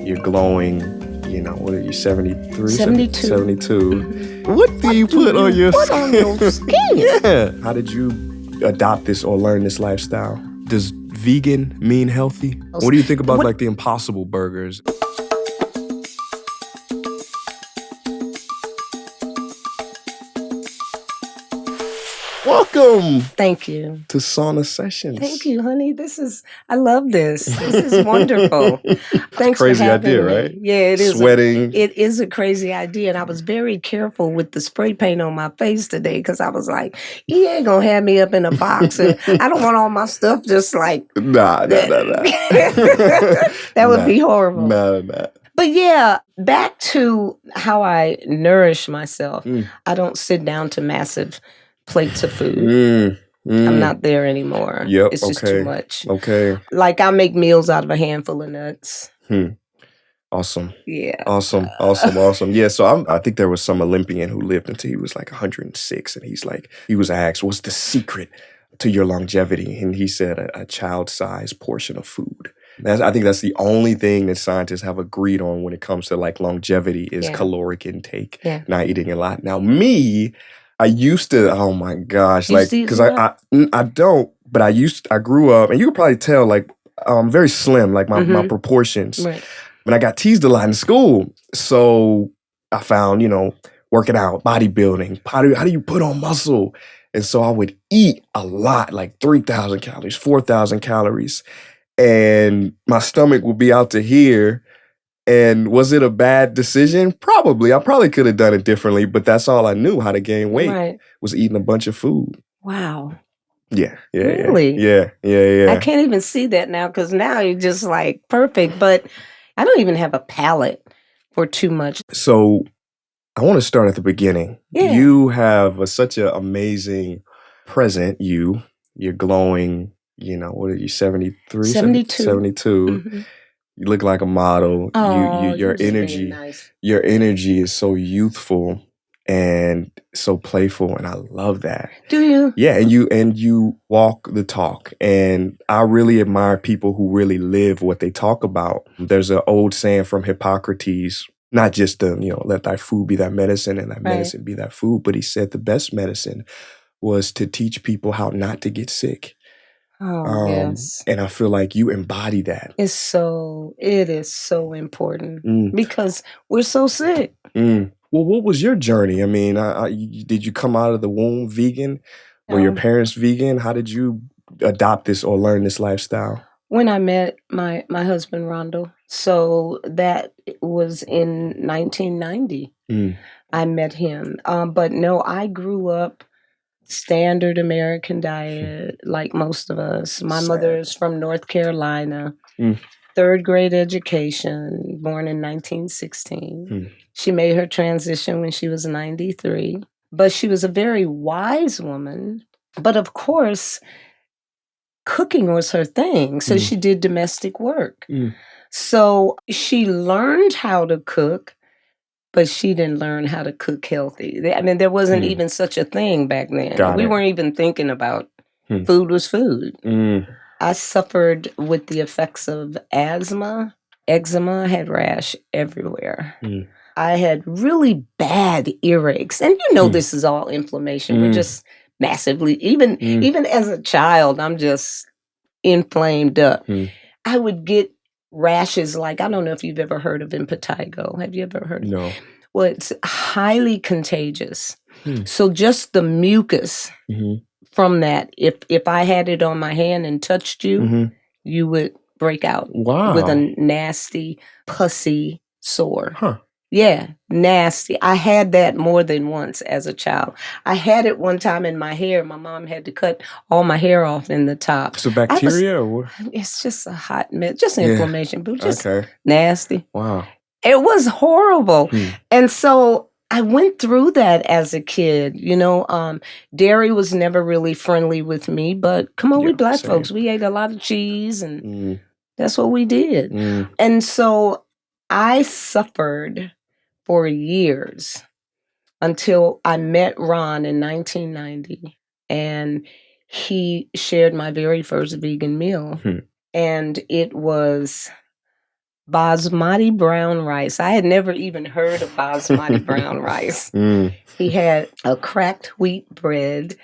You're glowing, what are you, 73? 72. 72. What do you put on your Put on your skin? Yeah. How did you adopt this or learn this lifestyle? Does vegan mean healthy? What do you think about like the Impossible burgers? Welcome Thank you. to Sauna Sessions. Thank you, honey. I love this. This is wonderful. Thanks Crazy for having idea, me. right? Yeah, it is. Sweating. It is a crazy idea. And I was very careful with the spray paint on my face today because I was like, he ain't going to have me up in a box. And I don't want all my stuff just like... Nah. That would be horrible. Nah. But yeah, back to how I nourish myself. I don't sit down to massive plates of food. I'm not there anymore. Yep. It's just too much. Okay. Like I make meals out of a handful of nuts. Awesome. Yeah. Awesome. Yeah, so I think there was some Olympian who lived until he was like 106, and he was asked, what's the secret to your longevity? And he said a child-sized portion of food. I think that's the only thing that scientists have agreed on when it comes to like longevity is caloric intake, not eating a lot. Now I used to, oh my gosh, like, because I don't, but I grew up, and you could probably tell, like, very slim, like my proportions. Right. But I got teased a lot in school. So I found, working out, bodybuilding, how do you put on muscle? And so I would eat a lot, like 3,000 calories, 4,000 calories. And my stomach would be out to here. And was it a bad decision? Probably. I probably could have done it differently, but that's all I knew how to gain weight was eating a bunch of food. Wow. Yeah. Really? Yeah. I can't even see that now because now you're just like perfect, but I don't even have a palate for too much. So I want to start at the beginning. Yeah. You have such an amazing present. You're glowing, what are you, 73? 72. 72. You look like a model. Oh, your energy, nice. Your energy is so youthful and so playful, and I love that. Do you? Yeah, and you walk the talk, and I really admire people who really live what they talk about. There's an old saying from Hippocrates, not just let thy food be thy medicine and thy medicine be thy food, but he said the best medicine was to teach people how not to get sick. Oh, yes. And I feel like you embody that. It is so important because we're so sick. Well, what was your journey? I mean, did you come out of the womb vegan? Were your parents vegan? How did you adopt this or learn this lifestyle? When I met my husband, Rondo. So that was in 1990. I met him. But no, I grew up standard American diet, like most of us. My mother is from North Carolina, third grade education, born in 1916. She made her transition when she was 93, but she was a very wise woman. But of course, cooking was her thing, so she did domestic work. So she learned how to cook, but she didn't learn how to cook healthy. I mean, there wasn't even such a thing back then. We weren't even thinking about food was food. I suffered with the effects of asthma, eczema, I had rash everywhere. I had really bad earaches. And this is all inflammation. We're just massively, even as a child, I'm just inflamed up. I would get rashes like, I don't know if you've ever heard of impetigo. Have you ever heard of it? No. Well, it's highly contagious. So just the mucus from that, if I had it on my hand and touched you, you would break out with a nasty, pussy sore. Yeah, nasty. I had that more than once as a child. I had it one time in my hair. My mom had to cut all my hair off in the top. So bacteria? Or it's just a hot mess, just inflammation, but just okay. Nasty. Wow. It was horrible. And so I went through that as a kid. Dairy was never really friendly with me, but come on, we black folks, we ate a lot of cheese and that's what we did. And so I suffered for years until I met Ron in 1990, and he shared my very first vegan meal. And it was basmati brown rice. I had never even heard of basmati brown rice. Mm. He had a cracked wheat bread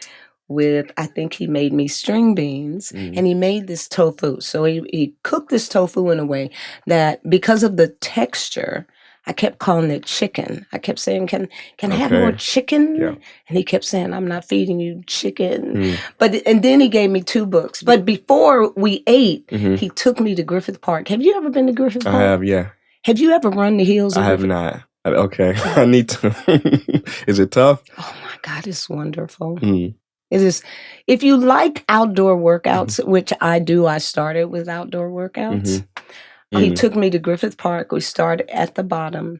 with, I think he made me string beans, and he made this tofu. So he cooked this tofu in a way that, because of the texture, I kept calling it chicken. I kept saying, can I have more Okay. chicken? Yeah. And he kept saying, I'm not feeding you chicken. And then he gave me 2 books. But before we ate, he took me to Griffith Park. Have you ever been to Griffith Park? I have, yeah. Have you ever run the hills of I have Griffith? not. Okay. I need to. Is it tough? Oh my God, it's wonderful. Mm. It is. If you like outdoor workouts, which I do, I started with outdoor workouts. He took me to Griffith Park. We started at the bottom,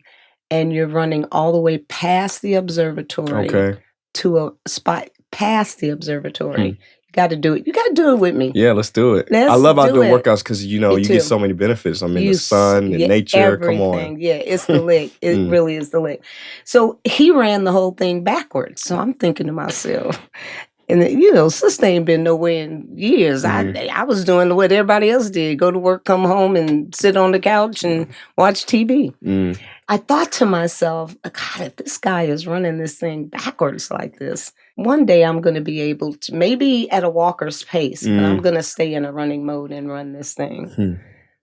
and you're running all the way past the observatory to a spot past the observatory. You got to do it. You got to do it with me. Yeah, let's do it. I love outdoor workouts because, you get so many benefits. I'm in the sun and nature. Everything. Come on. Yeah, it's the lick. It really is the lick. So he ran the whole thing backwards. So I'm thinking to myself, and sister ain't been nowhere in years. I was doing what everybody else did: go to work, come home, and sit on the couch and watch TV. I thought to myself, God, if this guy is running this thing backwards like this, one day I'm going to be able to, maybe at a walker's pace, but I'm going to stay in a running mode and run this thing.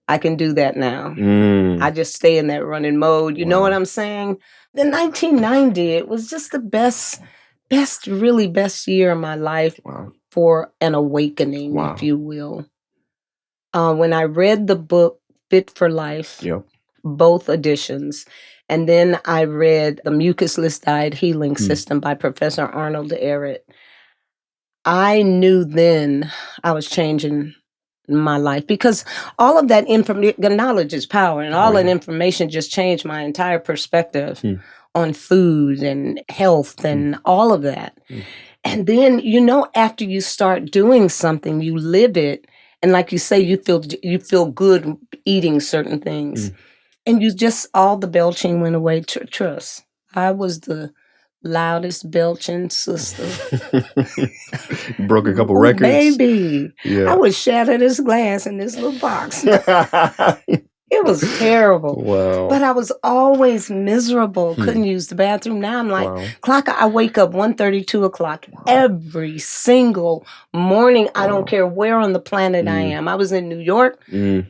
I can do that now. I just stay in that running mode. You know what I'm saying? In 1990, it was just the best year of my life for an awakening, if you will. When I read the book Fit for Life, both editions, and then I read The Mucusless Diet Healing System by Professor Arnold Ehret, I knew then I was changing my life, because all of that knowledge is power, and all that information just changed my entire perspective on food and health and all of that. And then, after you start doing something, you live it. And like you say, you feel good eating certain things. And all the belching went away. Trust. I was the loudest belching sister. Broke a couple records. Baby. Yeah. I would shatter this glass in this little box. It was terrible. Wow. But I was always miserable. Couldn't use the bathroom. Now I'm like, I wake up 1:30, 2 o'clock every single morning. I don't care where on the planet I am. I was in New York,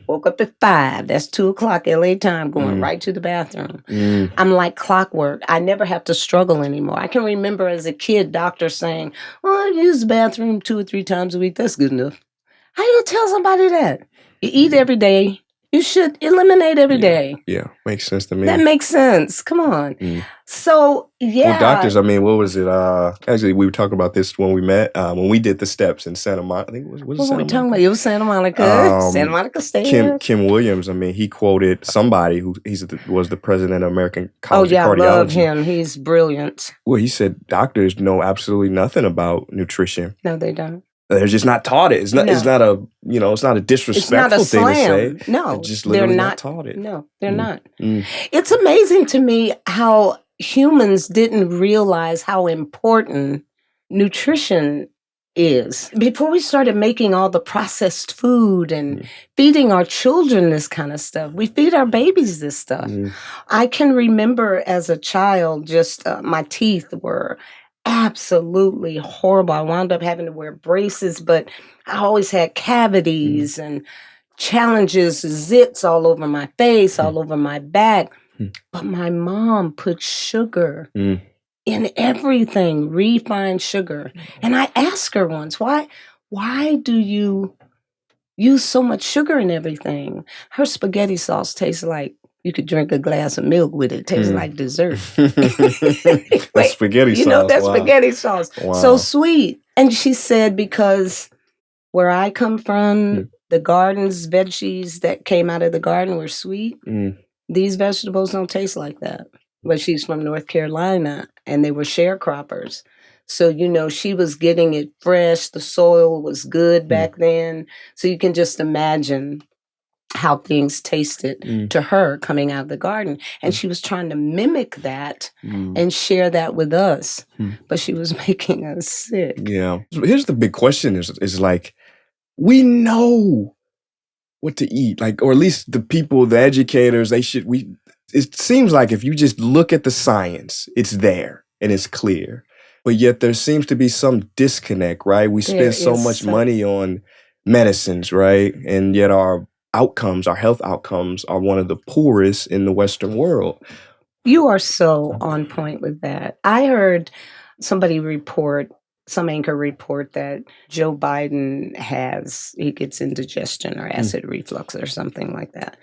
woke up at 5. That's 2 o'clock LA time, going right to the bathroom. I'm like clockwork. I never have to struggle anymore. I can remember as a kid, doctors saying, I use the bathroom 2 or 3 times a week. That's good enough. How do you tell somebody that? You eat every day. You should eliminate every day. Yeah, makes sense to me. That makes sense. Come on. So, Well, doctors, what was it? Actually, we were talking about this when we met, when we did the steps in Santa Monica. I think it was what Santa were we Monica? talking about? It was Santa Monica. Santa Monica State. Kim Williams, he quoted somebody who was the president of American College of Cardiology. I love him. He's brilliant. Well, he said doctors know absolutely nothing about nutrition. No, they don't. They're just not taught it. It's not it's not a disrespectful thing to say. No, they're just literally not taught it. No, they're not. It's amazing to me how humans didn't realize how important nutrition is. Before we started making all the processed food and feeding our children this kind of stuff, we feed our babies this stuff. I can remember as a child, just my teeth were absolutely horrible. I wound up having to wear braces, but I always had cavities and challenges, zits all over my face, all over my back. But my mom put sugar in everything, refined sugar. And I asked her once, why do you use so much sugar in everything? Her spaghetti sauce tastes like you could drink a glass of milk with it. It tastes like dessert. That's spaghetti sauce. That's spaghetti sauce. Wow. So sweet. And she said, because where I come from, the gardens, veggies that came out of the garden were sweet. These vegetables don't taste like that. But she's from North Carolina, and they were sharecroppers. So, she was getting it fresh. The soil was good back then. So you can just imagine how things tasted to her coming out of the garden. And she was trying to mimic that and share that with us. But she was making us sick. Yeah. Here's the big question is like, we know what to eat, like, or at least the people, the educators, it seems like if you just look at the science, it's there and it's clear. But yet there seems to be some disconnect, right? We There spend so is much money on medicines, right? And yet our health outcomes are one of the poorest in the Western world. You are so on point with that. I heard some anchor report that Joe Biden he gets indigestion or acid reflux or something like that.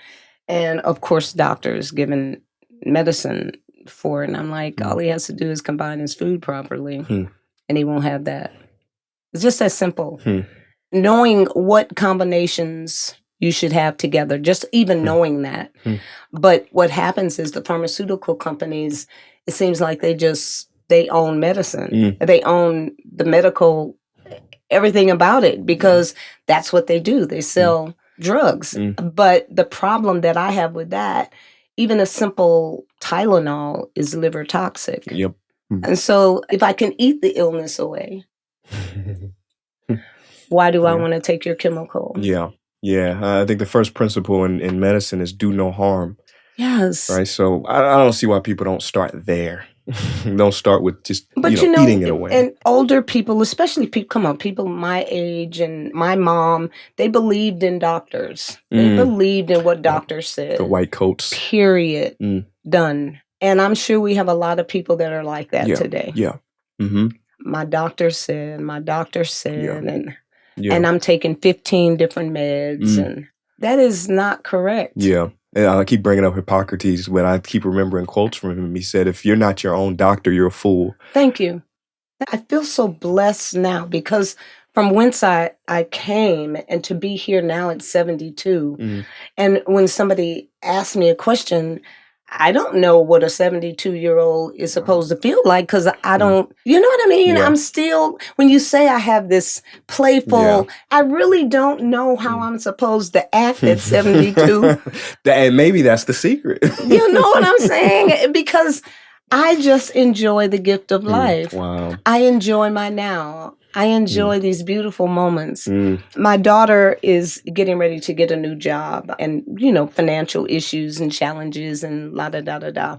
And of course, doctors given medicine for it. And I'm like, all he has to do is combine his food properly and he won't have that. It's just that simple. Knowing what combinations you should have together, just even knowing that. But what happens is the pharmaceutical companies, it seems like they own medicine. They own the medical, everything about it, because that's what they do. They sell drugs. But the problem that I have with that, even a simple Tylenol is liver toxic. Yep. And so if I can eat the illness away, why do I want to take your chemical? Yeah. I think the first principle in medicine is do no harm. Yes. Right. So I don't see why people don't start there. Don't start with just eating it away. And older people, especially people my age and my mom, they believed in doctors. They believed in what doctors said. The white coats. Period. Done. And I'm sure we have a lot of people that are like that today. Yeah. Mm-hmm. My doctor said, and I'm taking 15 different meds, and that is not correct. Yeah. And I keep bringing up Hippocrates, but I keep remembering quotes from him. He said, if you're not your own doctor, you're a fool. Thank you. I feel so blessed now because from whence I came, and to be here now at 72. And when somebody asks me a question, I don't know what a 72-year-old is supposed to feel like because I don't, you know what I mean? Yeah. I'm still, when you say I have this playful, I really don't know how I'm supposed to act at 72. And maybe that's the secret. You know what I'm saying? Because I just enjoy the gift of life. Wow. I enjoy my now. I enjoy these beautiful moments. My daughter is getting ready to get a new job and, financial issues and challenges and la-da-da-da-da.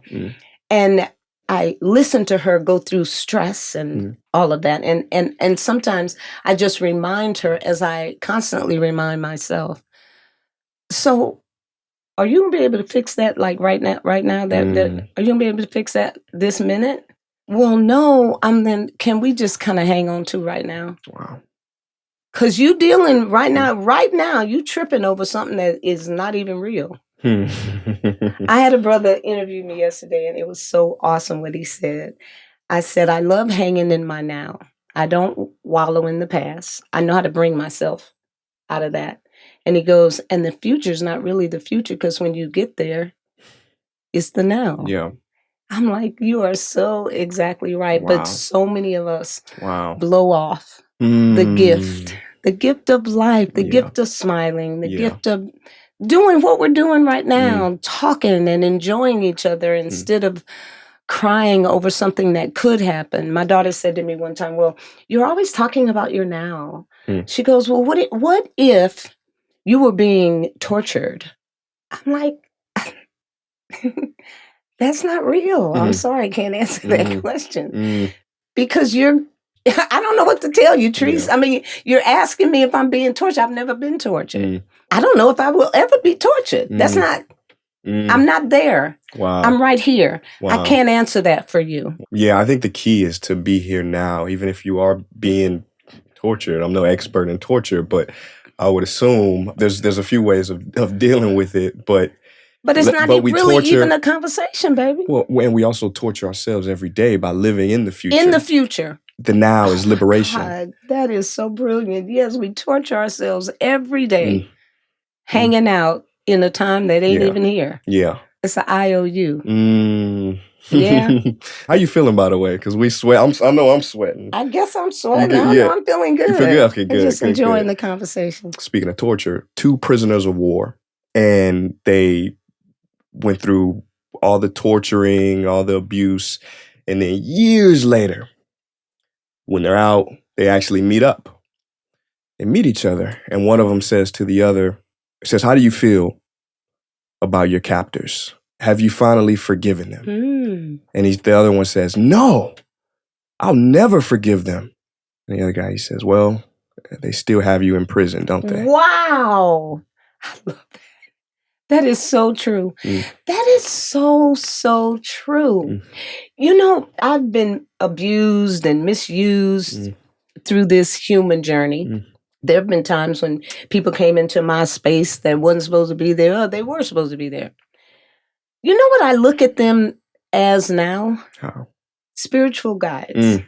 And I listen to her go through stress and all of that. And sometimes I just remind her, as I constantly remind myself, so are you going to be able to fix that like right now? Are you going to be able to fix that this minute? Well, no, then can we just kind of hang on to right now? Wow. Because you dealing right now, you tripping over something that is not even real. I had a brother interview me yesterday, and it was so awesome what he said. I said, I love hanging in my now. I don't wallow in the past. I know how to bring myself out of that. And he goes, and the future's not really the future, because when you get there, it's the now. Yeah. I'm like, you are so exactly right. Wow. But so many of us blow off the gift of life, the gift of smiling, the gift of doing what we're doing right now, talking and enjoying each other instead of crying over something that could happen. My daughter said to me one time, well, you're always talking about your now. She goes, well, what if you were being tortured? I'm like, that's not real. I'm sorry, I can't answer that question. Because I don't know what to tell you, Treese. I mean, you're asking me if I'm being tortured. I've never been tortured. I don't know if I will ever be tortured. That's not, I'm not there. Wow. I'm right here. Wow. I can't answer that for you. Yeah, I think the key is to be here now, even if you are being tortured. I'm no expert in torture, but I would assume there's a few ways of dealing with it, but it's not really even a conversation, baby. Well, and we also torture ourselves every day by living in the future. In the future. The now is liberation. God, that is so brilliant. Yes, we torture ourselves every day, hanging out in a time that ain't even here. Yeah. It's an IOU. Yeah. How you feeling, by the way? Because we sweat. I know I'm sweating. I guess I'm sweating. I know I'm feeling good. You feel good? Okay, good. I'm just enjoying the conversation. Speaking of torture, 2 prisoners of war, and they went through all the torturing, all the abuse, and then years later, when they're out, they actually meet up. They meet each other, and one of them says to the other, It says, how do you feel about your captors? Have you finally forgiven them? And the other one says, no, I'll never forgive them. And the other guy, he says, well, they still have you in prison, don't they? Wow. I love that. That is so true. That is so, so true. You know, I've been abused and misused through this human journey. There have been times when people came into my space that wasn't supposed to be there. Oh, they were supposed to be there. You know what I look at them as now? How? Spiritual guides.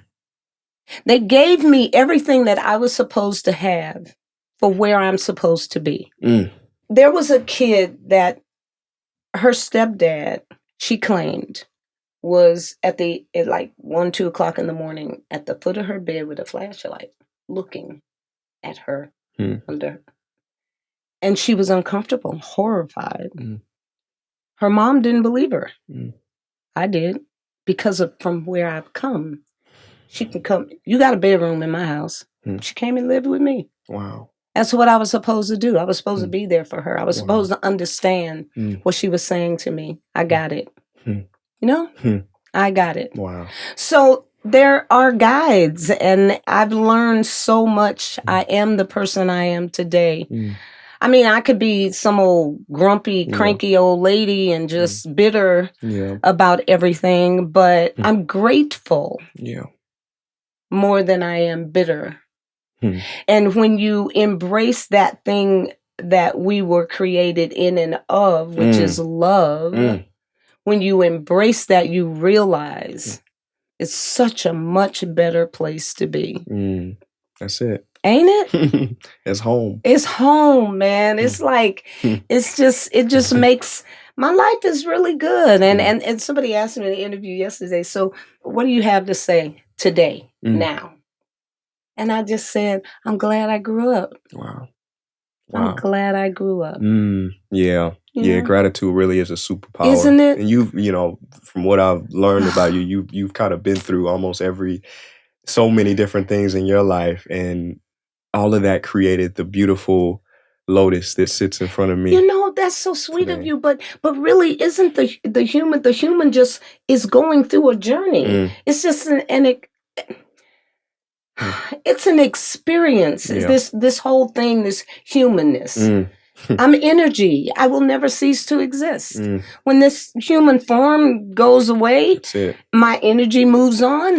They gave me everything that I was supposed to have for where I'm supposed to be. There was a kid that her stepdad, she claimed, was at like 1, 2 o'clock in the morning at the foot of her bed with a flashlight looking at her under. And she was uncomfortable, horrified. Her mom didn't believe her. I did, because of from where I've come. She can come. You got a bedroom in my house. She came and lived with me. Wow. That's what I was supposed to do. I was supposed to be there for her. I was supposed to understand what she was saying to me. I got it. You know? I got it. Wow. So there are guides, and I've learned so much. I am the person I am today. I mean, I could be some old grumpy, cranky old lady and just bitter about everything, but I'm grateful more than I am bitter. And when you embrace that thing that we were created in and of, which is love, when you embrace that, you realize it's such a much better place to be. That's it. Ain't it? It's home. It's home, man. It's like, it just makes, my life is really good. And somebody asked me in the interview yesterday, so what do you have to say today, now? And I just said, I'm glad I grew up. Wow. I'm glad I grew up. Yeah. Yeah, gratitude really is a superpower. Isn't it? And you've, from what I've learned about you, you've kind of been through almost so many different things in your life. And all of that created the beautiful lotus that sits in front of me. You know, that's so sweet of you, but really isn't the human just is going through a journey. It's just it's an experience. This whole thing, this humanness. I'm energy. I will never cease to exist. When this human form goes away, my energy moves on.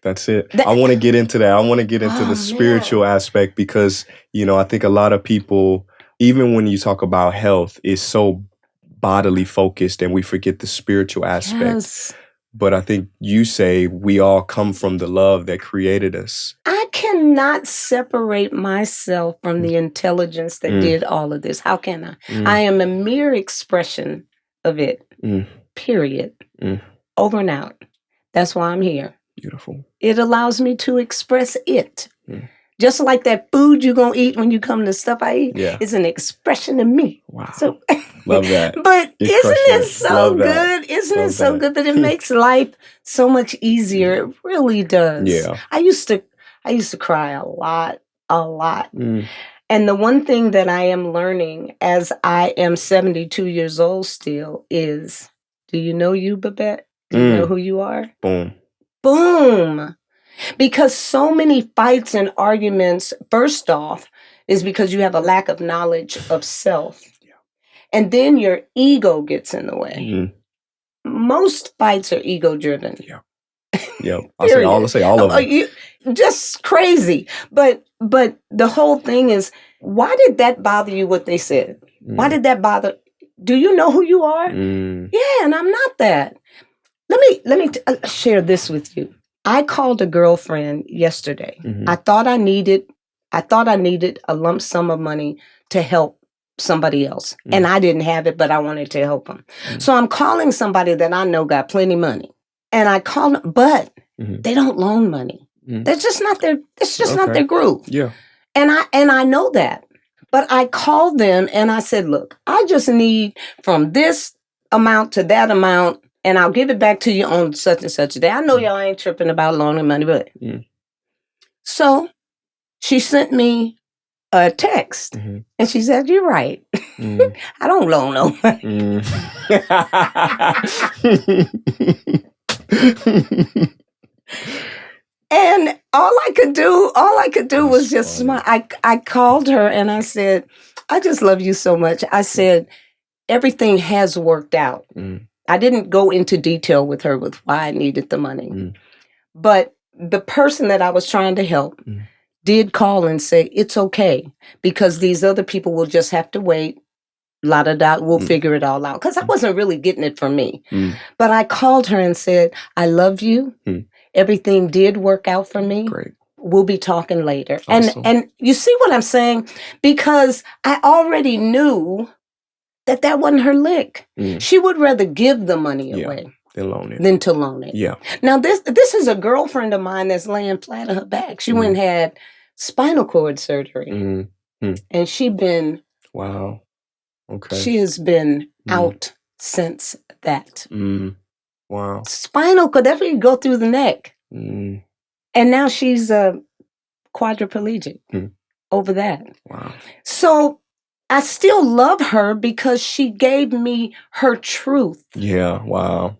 That's it. I want to get into that. I want to get into the spiritual aspect because, I think a lot of people, even when you talk about health, is so bodily focused and we forget the spiritual aspect. Yes. But I think you say we all come from the love that created us. I cannot separate myself from the intelligence that did all of this. How can I? I am a mere expression of it. Period. Over and out. That's why I'm here. Beautiful. It allows me to express it. Just like that food you're going to eat when you come to stuff I eat is an expression of me. Wow. So, love that. But isn't it so good? Isn't it so good? But it makes life so much easier. It really does. Yeah. I used to cry a lot. And the one thing that I am learning as I am 72 years old still is, do you know you, Babette? Do you know who you are? Boom. Because so many fights and arguments, first off, is because you have a lack of knowledge of self. And then your ego gets in the way. Most fights are ego-driven. I'll say all of them. Just crazy. But the whole thing is, why did that bother you, what they said? Why did that bother? Do you know who you are? Yeah, and I'm not that. Let me share this with you. I called a girlfriend yesterday. I thought I needed a lump sum of money to help somebody else. And I didn't have it, but I wanted to help them. So I'm calling somebody that I know got plenty money. And I called them, but they don't loan money. That's just not not their groove. Yeah. And I know that. But I called them and I said, look, I just need from this amount to that amount, and I'll give it back to you on such and such a day. I know y'all ain't tripping about loaning money, but. So she sent me a text. And she said, "You're right. I don't loan no money." And all I could do was just smile. I called her and I said, "I just love you so much." I said, "Everything has worked out." I didn't go into detail with her with why I needed the money. But the person that I was trying to help did call and say, "It's okay, because these other people will just have to wait. We'll figure it all out." Because I wasn't really getting it from me. But I called her and said, "I love you. Everything did work out for me. Great. We'll be talking later." Awesome. And you see what I'm saying? Because I already knew that wasn't her lick. She would rather give the money away than to loan it. Yeah. Now, this is a girlfriend of mine that's laying flat on her back. She went and had spinal cord surgery. And she been... Wow. Okay. She has been out since that. Wow. Spinal cord, that's where you go through the neck. And now she's quadriplegic over that. Wow. So I still love her because she gave me her truth. Yeah. Wow.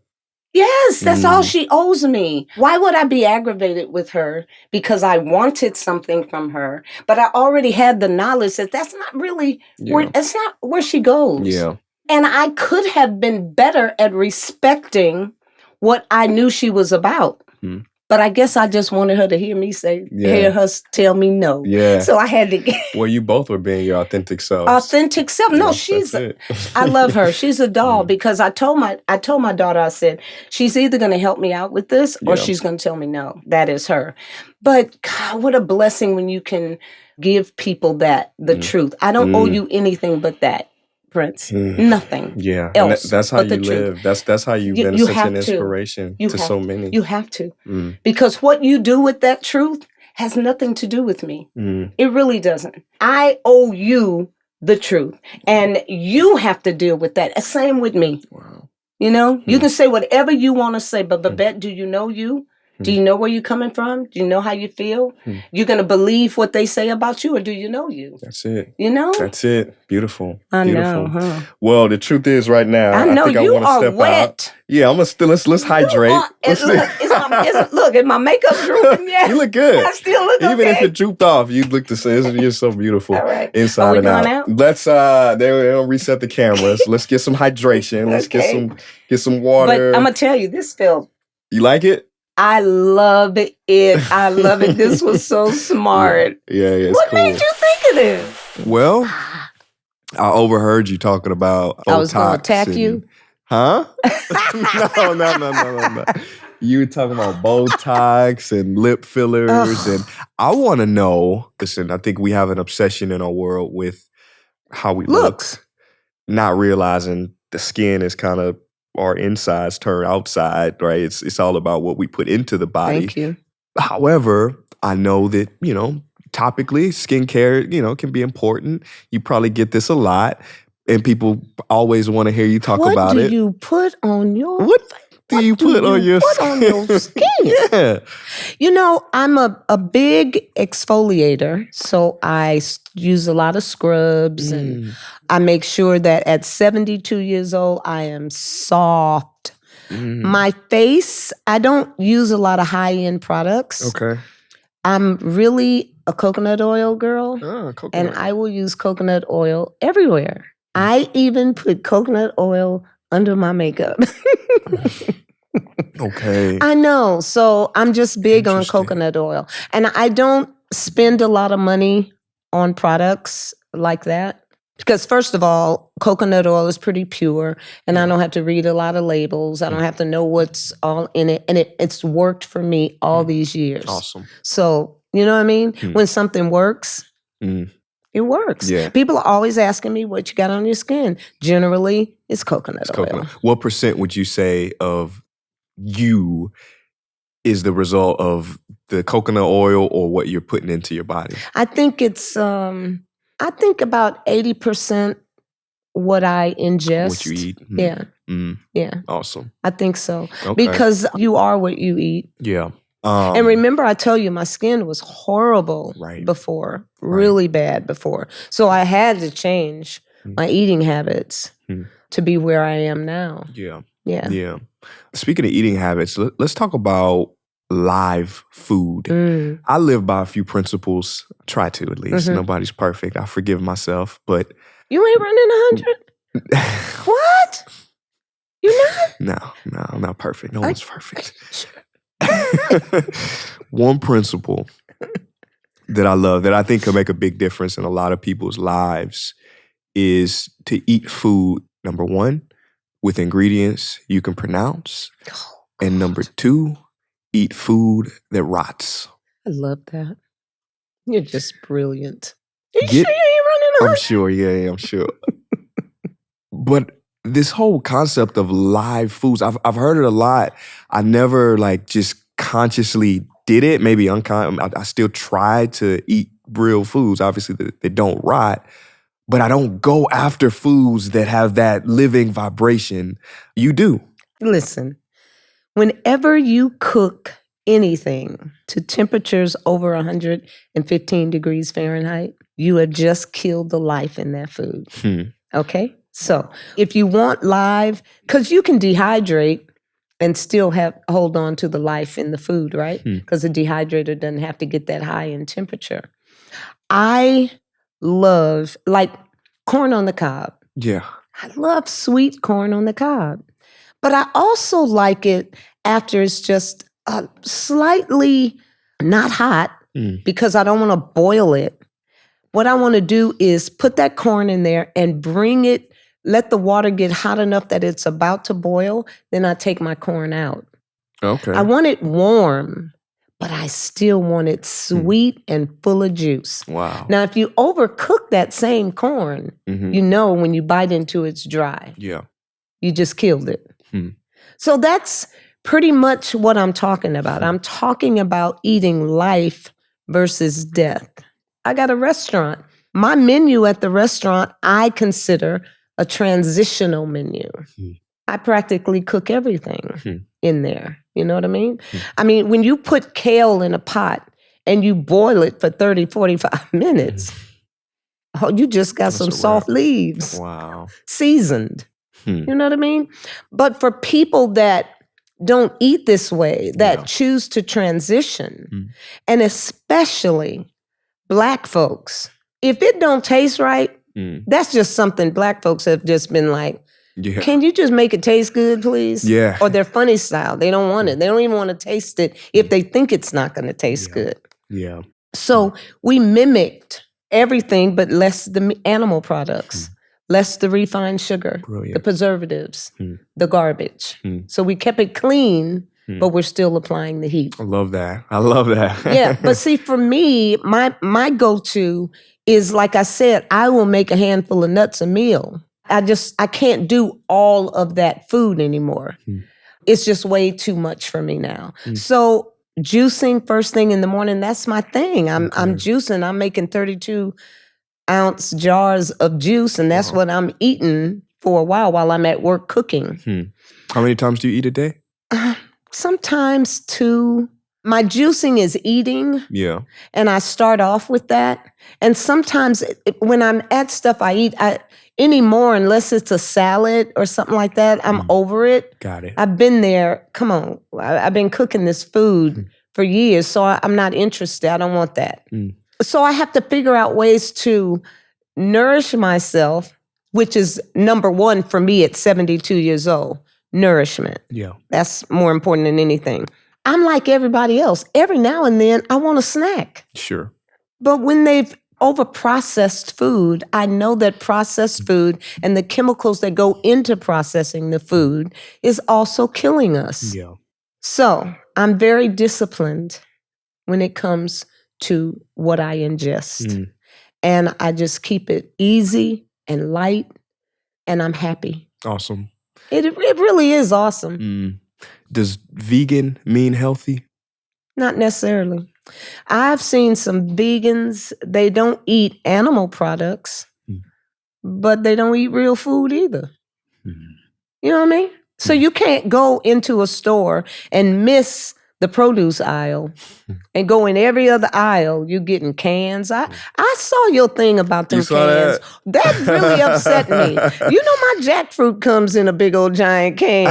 Yes, that's all she owes me. Why would I be aggravated with her because I wanted something from her, but I already had the knowledge that that's not really that's not where she goes. Yeah. And I could have been better at respecting what I knew she was about. But I guess I just wanted her to hear me hear her tell me no. Yeah. So I had to get... Well, you both were being your authentic selves. Authentic self. No, she's... I love her. She's a doll because I told my daughter, I said, she's either going to help me out with this or she's going to tell me no. That is her. But God, what a blessing when you can give people the truth. I don't owe you anything but that, Prince. Nothing. Yeah. Else that's how you live. Truth. That's how you've been such an inspiration to so many. You have to. Because what you do with that truth has nothing to do with me. It really doesn't. I owe you the truth. And you have to deal with that. Same with me. Wow. You know, you can say whatever you want to say, but Babette, do you know you? Do you know where you're coming from? Do you know how you feel? You're going to believe what they say about you, or do you know you? That's it. You know? That's it. Beautiful. I Beautiful. know, huh? Well, the truth is right now, I know think you I want to step wet. out. Yeah, I'm going to let's hydrate. Look, is my makeup drooping yet? You look good. I still look Even okay. if it drooped off, you look the same. You're so beautiful. All right. Inside Are we and going out. out? Let's they'll reset the cameras. Let's get some hydration. Let's get some water. But I'm gonna tell you, this felt... You like it? I love it. I love it. This was so smart. Yeah, it's what cool. made you think of this? Well, I overheard you talking about I was gonna Botox attack you. Huh? No. You were talking about Botox and lip fillers, and I want to know. Listen, I think we have an obsession in our world with how we look, not realizing the skin is kind of our insides turn outside, right? It's all about what we put into the body. Thank you. However, I know that, topically, skincare, can be important. You probably get this a lot, and people always want to hear you talk about it. What do you put on your... What do you put on your skin? Yeah. I'm a big exfoliator, so I use a lot of scrubs, and I make sure that at 72 years old, I am soft. My face, I don't use a lot of high-end products. Okay. I'm really a coconut oil girl, and I will use coconut oil everywhere. I even put coconut oil under my makeup. Okay. I know. So I'm just big on coconut oil. And I don't spend a lot of money on products like that. Because first of all, coconut oil is pretty pure, and I don't have to read a lot of labels. I don't have to know what's all in it. And it's worked for me all these years. Awesome. So, you know what I mean? When something works, it works. Yeah. People are always asking me what you got on your skin. Generally, it's coconut oil. What % would you say of you is the result of the coconut oil or what you're putting into your body? I think it's, I think about 80% what I ingest. What you eat? Yeah. Yeah. Awesome. I think so. Okay. Because you are what you eat. Yeah. And remember, I tell you, my skin was horrible before, really bad before. So I had to change my eating habits to be where I am now. Yeah. Speaking of eating habits, let's talk about live food. I live by a few principles. Try to, at least. Nobody's perfect. I forgive myself, but you ain't running 100. What? You not? No, I'm not perfect. No one's perfect. One principle that I love, that I think can make a big difference in a lot of people's lives, is to eat food, number one, with ingredients you can pronounce. And number two, eat food that rots. I love that. You're just brilliant. You sure you ain't running 100? I'm sure, yeah, I'm sure. But this whole concept of live foods, I've heard it a lot. I never just consciously did it. Maybe I still try to eat real foods, obviously that don't rot. But I don't go after foods that have that living vibration. You do. Listen, whenever you cook anything to temperatures over 115 degrees Fahrenheit, you have just killed the life in that food. Okay? So if you want live, because you can dehydrate and still hold on to the life in the food, right? Because the dehydrator doesn't have to get that high in temperature. I love, corn on the cob. Yeah. I love sweet corn on the cob. But I also like it after it's just slightly not hot, because I don't want to boil it. What I want to do is put that corn in there and let the water get hot enough that it's about to boil. Then I take my corn out. Okay. I want it warm, but I still want it sweet and full of juice. Wow. Now, if you overcook that same corn, you know when you bite into it's dry. Yeah. You just killed it. So that's pretty much what I'm talking about. I'm talking about eating life versus death. I got a restaurant. My menu at the restaurant, I consider a transitional menu. I practically cook everything in there. You know what I mean? I mean, when you put kale in a pot and you boil it for 30, 45 minutes, you just got some soft leaves. Wow. Seasoned. You know what I mean? But for people that don't eat this way, that choose to transition, and especially Black folks, if it don't taste right, that's just something Black folks have just been like, can you just make it taste good, please? Yeah. Or they're funny style. They don't want it. They don't even want to taste it if they think it's not going to taste good. Yeah. So we mimicked everything but less the animal products. Less the refined sugar, the preservatives, the garbage. So we kept it clean, but we're still applying the heat. I love that. Yeah, but see, for me, my go-to is, like I said, I will make a handful of nuts a meal. I can't do all of that food anymore. It's just way too much for me now. So juicing first thing in the morning, that's my thing. I'm juicing. I'm making 32-ounce jars of juice, and that's what I'm eating for a while I'm at work cooking. How many times do you eat a day? Sometimes 2. My juicing is eating. Yeah. And I start off with that. And sometimes when I'm at stuff I eat, anymore, unless it's a salad or something like that, I'm over it. Got it. I've been there. Come on. I've been cooking this food for years, so I'm not interested. I don't want that. So I have to figure out ways to nourish myself, which is number one for me at 72 years old, nourishment. Yeah. That's more important than anything. I'm like everybody else. Every now and then, I want a snack. Sure. But when they've over-processed food, I know that processed food and the chemicals that go into processing the food is also killing us. Yeah. So I'm very disciplined when it comes to what I ingest. And I just keep it easy and light, and I'm happy. Awesome. It really is awesome. Does vegan mean healthy? Not necessarily. I've seen some vegans, they don't eat animal products, but they don't eat real food either. You know what I mean? So you can't go into a store and miss the produce aisle and go in every other aisle, you're getting cans. I saw your thing about them You saw cans. That really upset me. You know my jackfruit comes in a big old giant can.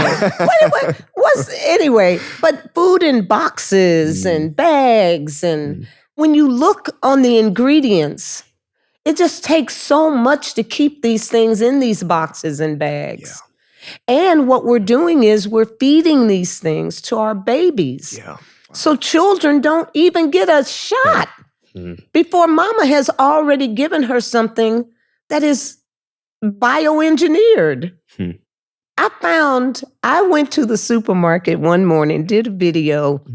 Anyway, but food in boxes and bags, and when you look on the ingredients, it just takes so much to keep these things in these boxes and bags. And what we're doing is we're feeding these things to our babies. Yeah. So children don't even get a shot before mama has already given her something that is bioengineered. I went to the supermarket one morning, did a video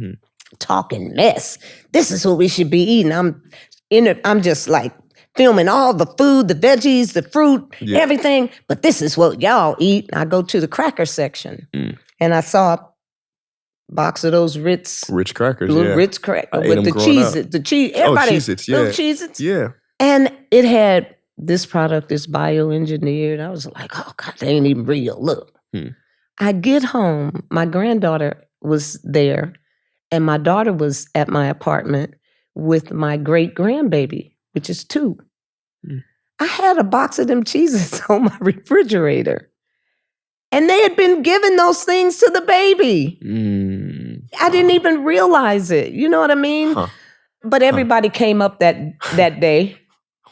talking mess. This is what we should be eating. I'm just like filming all the food, the veggies, the fruit, everything. But this is what y'all eat. I go to the cracker section and I saw a box of those Ritz crackers, Ritz crackers with the cheese. Everybody, Cheez-Its, little Cheez-Its. Yeah. And it had, this product is bioengineered. I was like, oh God, they ain't even real. Look. I get home, my granddaughter was there, and my daughter was at my apartment with my great grandbaby, which is 2. I had a box of them Cheez-Its on my refrigerator. And they had been giving those things to the baby. I didn't even realize it. You know what I mean? But everybody came up that day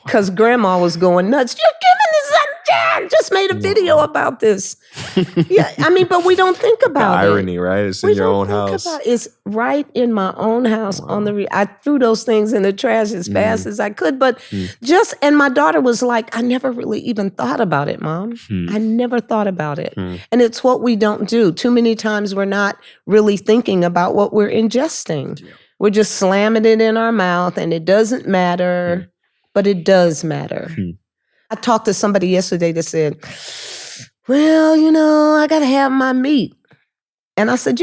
because grandma was going nuts. You're giving this up, Dad. Just made a video about this. But we don't think about the irony, right? It's in your own house. It's right in my own house. I threw those things in the trash as fast as I could. But and my daughter was like, I never really even thought about it, Mom. I never thought about it. And it's what we don't do. Too many times we're not really thinking about what we're ingesting. We're just slamming it in our mouth and it doesn't matter, but it does matter. I talked to somebody yesterday that said, well, I got to have my meat. And I said,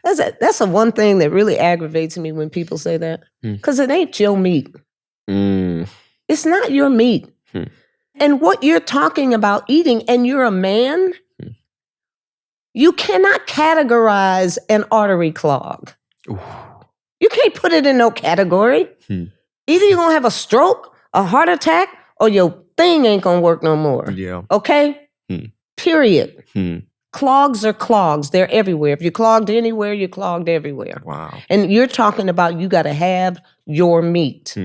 that's the one thing that really aggravates me when people say that. Because it ain't your meat. It's not your meat. And what you're talking about eating, and you're a man, you cannot categorize an artery clog. You can't put it in no category. Either you're going to have a stroke, a heart attack, or your thing ain't going to work no more. Yeah. Okay? Period. Clogs are clogs. They're everywhere. If you're clogged anywhere, you're clogged everywhere. Wow. And you're talking about you got to have your meat.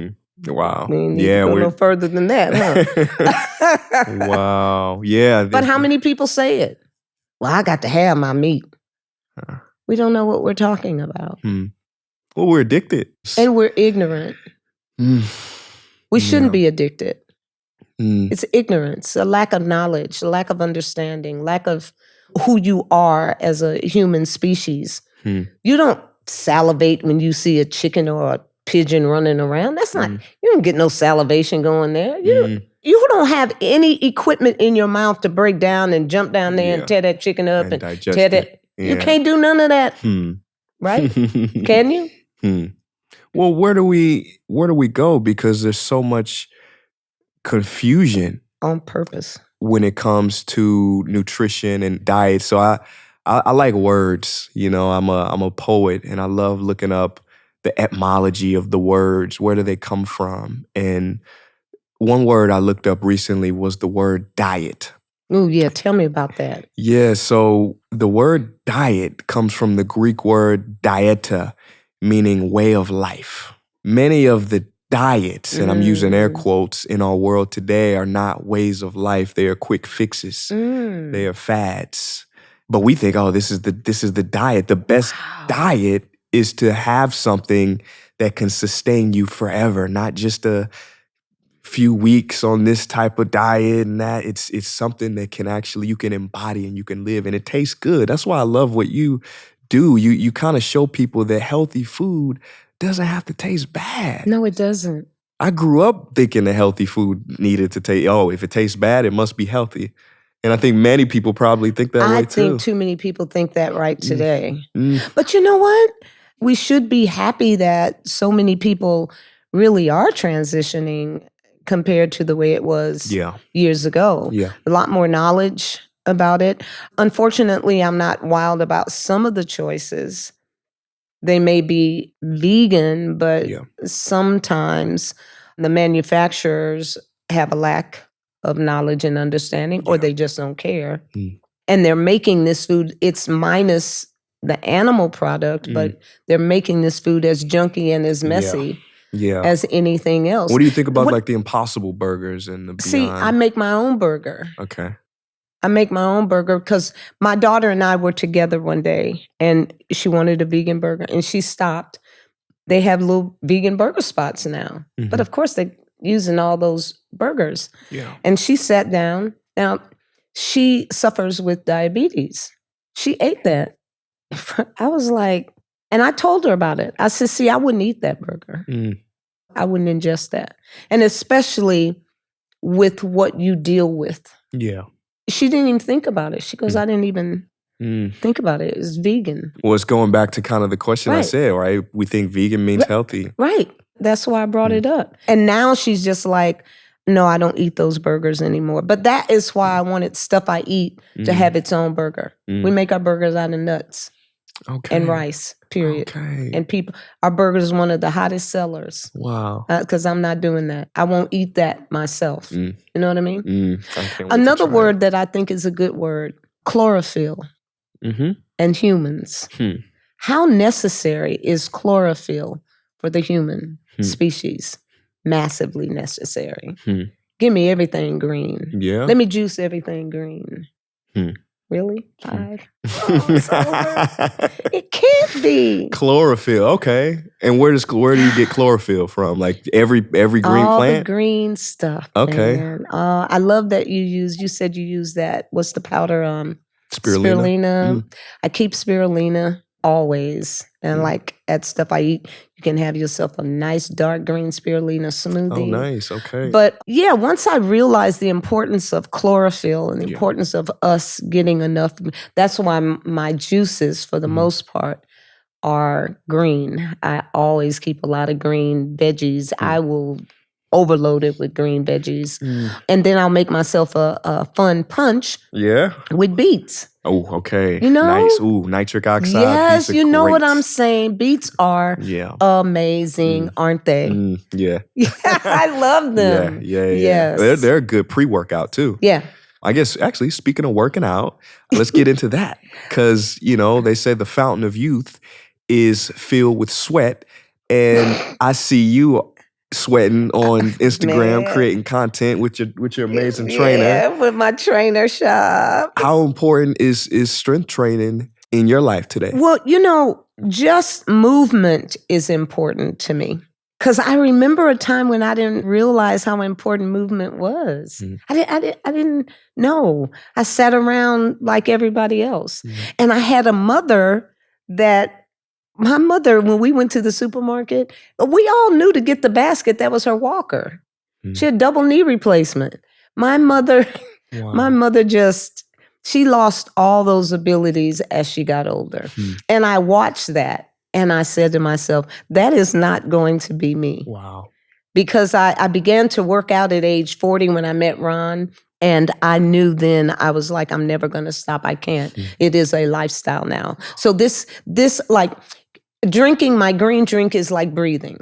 Wow. We need to go no further than that, huh? Wow. Yeah. But how many people say it? Well, I got to have my meat. We don't know what we're talking about. Well, we're addicted. And we're ignorant. We shouldn't be addicted. It's ignorance, a lack of knowledge, a lack of understanding, lack of who you are as a human species. You don't salivate when you see a chicken or a pigeon running around. That's not, you don't get no salivation going there. You don't have any equipment in your mouth to break down and jump down there and tear that chicken up and digest tear that. You can't do none of that. Right? Can you? Well, where do we go? Because there's so much confusion on purpose when it comes to nutrition and diet. So I like words. I'm a poet, and I love looking up the etymology of the words. Where do they come from? And one word I looked up recently was the word diet. Oh yeah, tell me about that. Yeah, so the word diet comes from the Greek word dieta, meaning way of life. Many of the diets, and I'm using air quotes, in our world today are not ways of life. They are quick fixes. They are fads. But we think, oh, this is the diet. The best diet is to have something that can sustain you forever, not just a few weeks on this type of diet and that. It's something that you can embody and you can live, and it tastes good. That's why I love what you do. You kind of show people that healthy food doesn't have to taste bad. No, it doesn't. I grew up thinking that healthy food needed to taste, if it tastes bad, it must be healthy. And I think many people probably think that way too. I think too many people think that right today. But you know what? We should be happy that so many people really are transitioning compared to the way it was years ago. A lot more knowledge about it. Unfortunately, I'm not wild about some of the choices They may be vegan, but Yeah. sometimes the manufacturers have a lack of knowledge and understanding, or Yeah. they just don't care. Mm. And they're making this food, it's minus the animal product, but they're making this food as junky and as messy Yeah. as anything else. What do you think about like the Impossible Burgers and the Beyond? See, I make my own burger. Okay. I make my own burger because my daughter and I were together one day and she wanted a vegan burger and she stopped. They have little vegan burger spots now. But of course they're using all those burgers. Yeah. And she sat down. Now, she suffers with diabetes. She ate that. I was like, and I told her about it. I said, see, I wouldn't eat that burger. I wouldn't ingest that. And especially with what you deal with. Yeah. She didn't even think about it. She goes, I didn't even think about it. It's vegan. Well, it's going back to kind of the question I Right. said, right? We think vegan means healthy. Right. That's why I brought it up. And now she's just like, no, I don't eat those burgers anymore. But that is why I wanted stuff I eat to have its own burger. We make our burgers out of nuts and rice, period. Okay. And our burger is one of the hottest sellers. Wow. Because I'm not doing that. I won't eat that myself. You know what I mean? I can't wait to Another try word that I think is a good word, chlorophyll it. and humans. How necessary is chlorophyll for the human species? Massively necessary. Give me everything green. Yeah. Let me juice everything green. Really? 5? Oh, it's over. It can't be. Chlorophyll. Okay. And where do you get chlorophyll from? Like every green All plant? the green stuff. Okay. Man. I love that you said you use that. What's the powder? Spirulina. I keep spirulina always. And like that stuff I eat, you can have yourself a nice dark green spirulina smoothie. Oh, nice. Okay. But yeah, once I realized the importance of chlorophyll and the importance of us getting enough, that's why my juices, for the most part, are green. I always keep a lot of green veggies. I will overload it with green veggies. And then I'll make myself a fun punch with beets. Oh, okay. You know? Nice. Ooh, nitric oxide. Yes, Beets are you know what great. I'm saying. Beets are amazing, aren't they? Yeah. I love them. Yeah. Yes. They're a good pre-workout too. Yeah. I guess actually, speaking of working out, let's get into that. Because, they say the fountain of youth is filled with sweat. And I see you sweating on Instagram, creating content with your amazing trainer. Yeah, with my trainer shop. How important is strength training in your life today? Well, just movement is important to me. Because I remember a time when I didn't realize how important movement was. I didn't know. I sat around like everybody else. And I had a mother my mother, when we went to the supermarket, we all knew to get the basket. That was her walker. She had double knee replacement. My mother, she lost all those abilities as she got older. And I watched that. And I said to myself, that is not going to be me. Wow. Because I began to work out at age 40 when I met Ron. And I knew then, I was like, I'm never going to stop. I can't. It is a lifestyle now. So this like drinking my green drink is like breathing.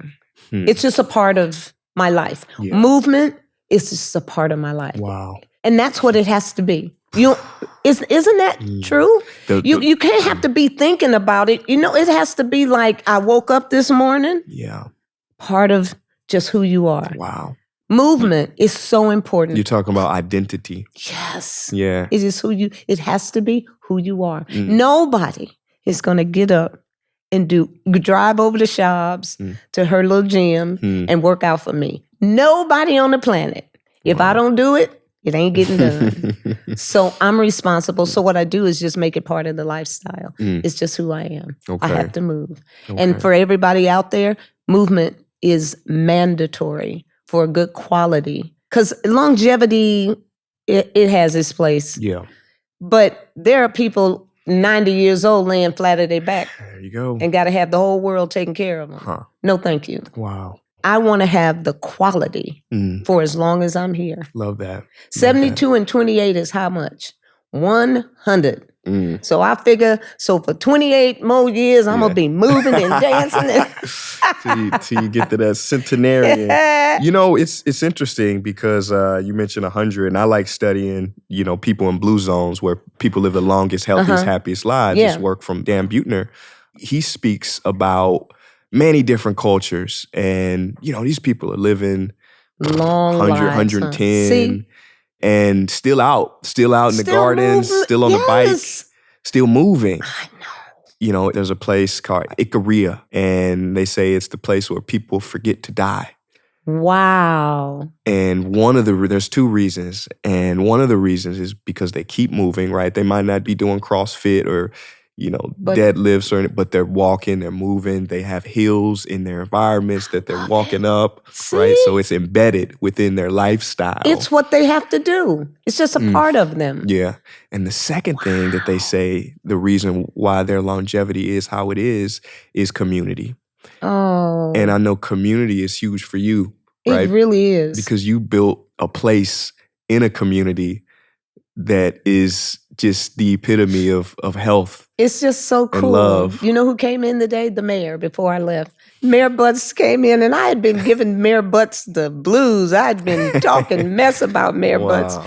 It's just a part of my life. Movement is just a part of my life. Wow. And that's what it has to be. Isn't that true? You can't have to be thinking about it. It has to be like, I woke up this morning. Yeah. Part of just who you are. Wow. Movement is so important. You're talking about identity. Yes. Yeah. It is it has to be who you are. Nobody is going to get up and drive over to Shops to her little gym and work out for me. Nobody on the planet. If I don't do it, it ain't getting done. So I'm responsible. So what I do is just make it part of the lifestyle. It's just who I am. Okay. I have to move. And for everybody out there, movement is mandatory for a good quality. Because longevity, it has its place. Yeah. But there are people 90 years old laying flat at their back. There you go. And got to have the whole world taking care of them. No, thank you. Wow. I want to have the quality for as long as I'm here. Love that. 72 and 28 is how much? 100. Mm. So I figure, for 28 more years, I'm going to be moving and dancing. Till you get to that centenarian. You know, it's interesting because you mentioned 100, and I like studying, people in blue zones where people live the longest, healthiest, happiest lives. Yeah. This work from Dan Buettner. He speaks about many different cultures, and, these people are living long 100, lives, 110, See? and still out in the gardens, moving. still on the bike, still moving. I know. There's a place called Ikaria, and they say it's the place where people forget to die. Wow. And there's two reasons. And one of the reasons is because they keep moving, right? They might not be doing CrossFit or, deadlifts, but they're walking, they're moving. They have hills in their environments that they're walking up, right? So it's embedded within their lifestyle. It's what they have to do. It's just a part of them. Yeah. And the second thing that they say, the reason why their longevity is how it is community. Oh. And I know community is huge for you, right? It really is. Because you built a place in a community that is just the epitome of health. It's just so cool. And love. You know who came in today? The mayor, before I left. Mayor Butts came in, and I had been giving Mayor Butts the blues. I'd been talking mess about Mayor Butts.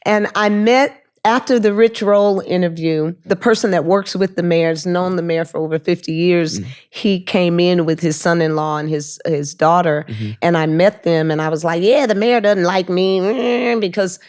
And I met, after the Rich Roll interview, the person that works with the mayor, has known the mayor for over 50 years. He came in with his son-in-law and his daughter, and I met them, and I was like, yeah, the mayor doesn't like me because,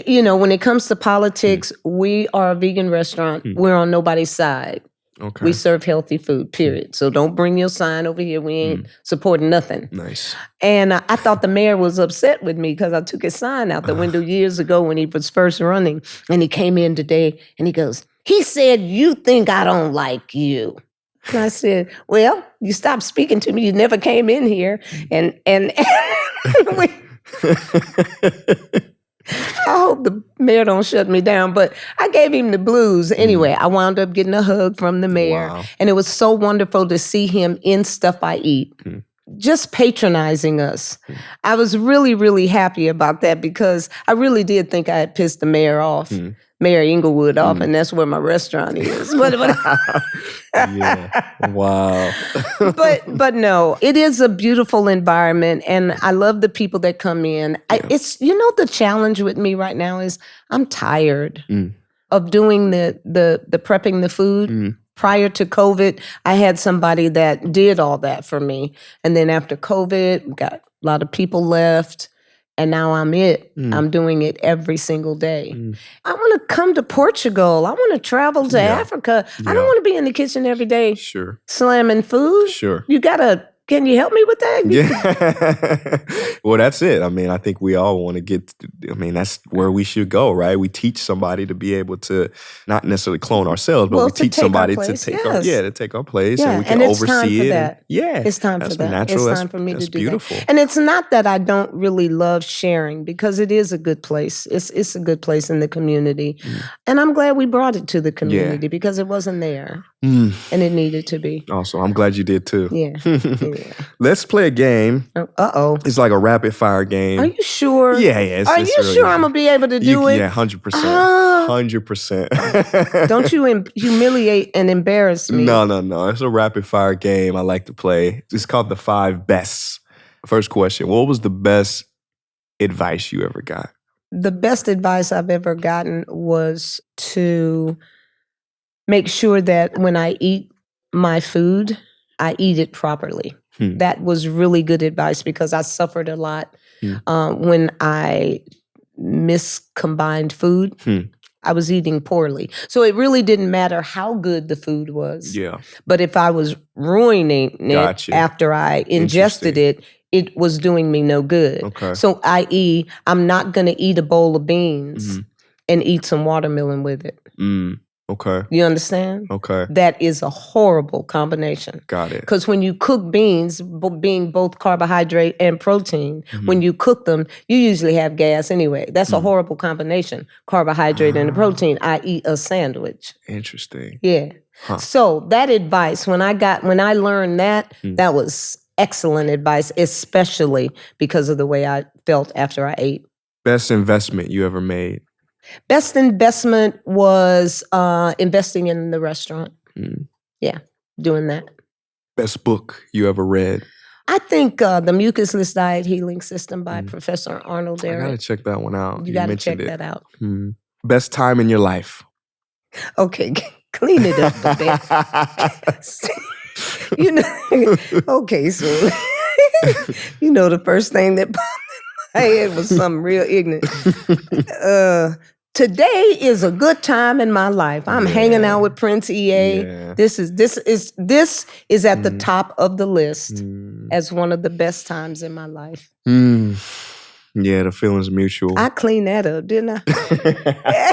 when it comes to politics, we are a vegan restaurant. We're on nobody's side. Okay. We serve healthy food, period. So don't bring your sign over here. We ain't supporting nothing. Nice. And I thought the mayor was upset with me because I took his sign out the window years ago when he was first running. And he came in today and he goes, he said, you think I don't like you. And I said, well, you stopped speaking to me. You never came in here. And we... I hope the mayor don't shut me down, but I gave him the blues. Anyway, I wound up getting a hug from the mayor. Wow. And it was so wonderful to see him in Stuff I Eat, just patronizing us. I was really, really happy about that because I really did think I had pissed the mayor off. Mayor Inglewood off, and that's where my restaurant is. Yeah. Wow. but no, it is a beautiful environment, and I love the people that come in. It's the challenge with me right now is I'm tired of doing the prepping the food. Prior to COVID, I had somebody that did all that for me, and then after COVID, we got a lot of people left. And now I'm doing it every single day. I want to come to Portugal. I want to travel to Africa. I don't want to be in the kitchen every day slamming food. Sure. Can you help me with that? Yeah. Well, that's it. I mean, I think we all want to that's where we should go, right? We teach somebody to be able to not necessarily clone ourselves, but we teach somebody to take our place, and we can oversee it. That. Yeah. It's time for that. Natural. It's time for me to do beautiful. That. And it's not that I don't really love sharing, because it is a good place. It's a good place in the community. And I'm glad we brought it to the community because it wasn't there. And it needed to be. Also, I'm glad you did too. Yeah. Let's play a game. Uh-oh. It's like a rapid fire game. Are you sure? Yeah. Are you sure I'm going to be able to do it? Yeah, 100%. 100%. Don't you humiliate and embarrass me. No. It's a rapid fire game I like to play. It's called the 5 bests. First question, what was the best advice you ever got? The best advice I've ever gotten was to make sure that when I eat my food, I eat it properly. That was really good advice because I suffered a lot when I miscombined food. I was eating poorly. So it really didn't matter how good the food was. Yeah. But if I was ruining it after I ingested it, it was doing me no good. Okay. So i.e., I'm not going to eat a bowl of beans and eat some watermelon with it. Okay. You understand? Okay. That is a horrible combination. Got it. Because when you cook beans, being both carbohydrate and protein, when you cook them, you usually have gas anyway. That's a horrible combination, carbohydrate and a protein, i.e. a sandwich. Interesting. Yeah. Huh. So that advice, when I learned that, that was excellent advice, especially because of the way I felt after I ate. Best investment you ever made? Best investment was investing in the restaurant. Mm. Yeah, doing that. Best book you ever read? I think The Mucusless Diet Healing System by Professor Arnold I Ehret. gotta check that one out. You gotta check mentioned it. that out. Best time in your life? Okay, clean it up a bit. You know, okay, so you know the first thing that popped in my head was something real ignorant. Today is a good time in my life. I'm hanging out with Prince EA. Yeah. This is at the top of the list as one of the best times in my life. Yeah, the feeling's mutual. I cleaned that up, didn't I?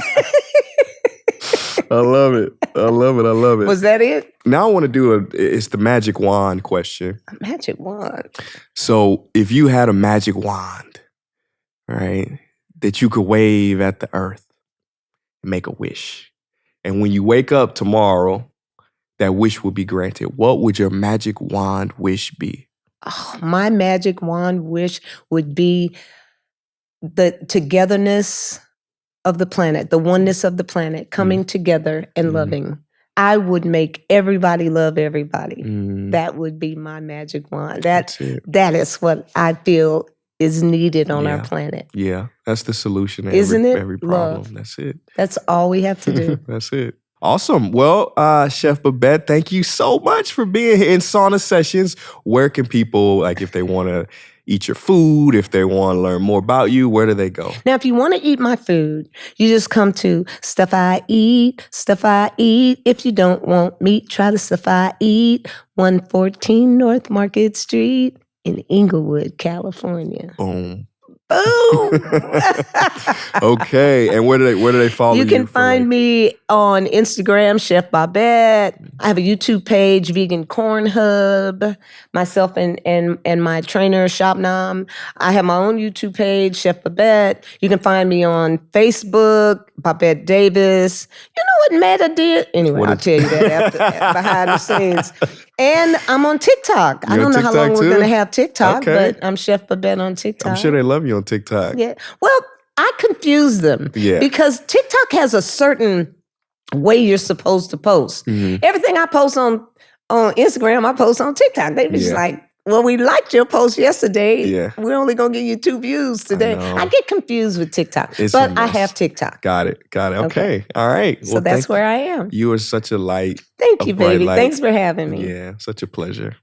I love it. I love it. I love it. Was that it? Now I want to do it's the magic wand question. A magic wand. So if you had a magic wand, right, that you could wave at the earth and make a wish, and when you wake up tomorrow, that wish will be granted, what would your magic wand wish be? Oh, my magic wand wish would be the togetherness of the planet, the oneness of the planet coming together and loving. I would make everybody love everybody. That would be my magic wand. That is what I feel is needed on our planet. Yeah, that's the solution to every problem. Love. That's it. That's all we have to do. That's it. Awesome. Well, Chef Babette, thank you so much for being here in Sauna Sessions. Where can people, like if they want to eat your food, if they want to learn more about you, where do they go? Now, if you want to eat my food, you just come to Stuff I Eat, Stuff I Eat. If you don't want meat, try the Stuff I Eat, 114 North Market Street in Inglewood, California. Boom. Boom. Okay. And where do they follow you? You can find me on Instagram, Chef Babbette. I have a YouTube page, Vegan Corn Hub. Myself and my trainer, Shabnam. I have my own YouTube page, Chef Babette. You can find me on Facebook, Babette Davis. You know what Meta did? Anyway, I'll tell you that behind the scenes. And I'm on TikTok. I don't know how long we're going to have TikTok, but I'm Chef Babette on TikTok. I'm sure they love you on TikTok. Yeah. Well, I confuse them because TikTok has a certain way you're supposed to post. Everything I post on Instagram, I post on TikTok. They just like, well, we liked your post yesterday. Yeah. We're only going to give you 2 views today. I get confused with TikTok, but I have TikTok. Got it. Okay. All right. Well, so that's where I am. You are such a light. Thank you, baby. Light. Thanks for having me. Yeah, such a pleasure.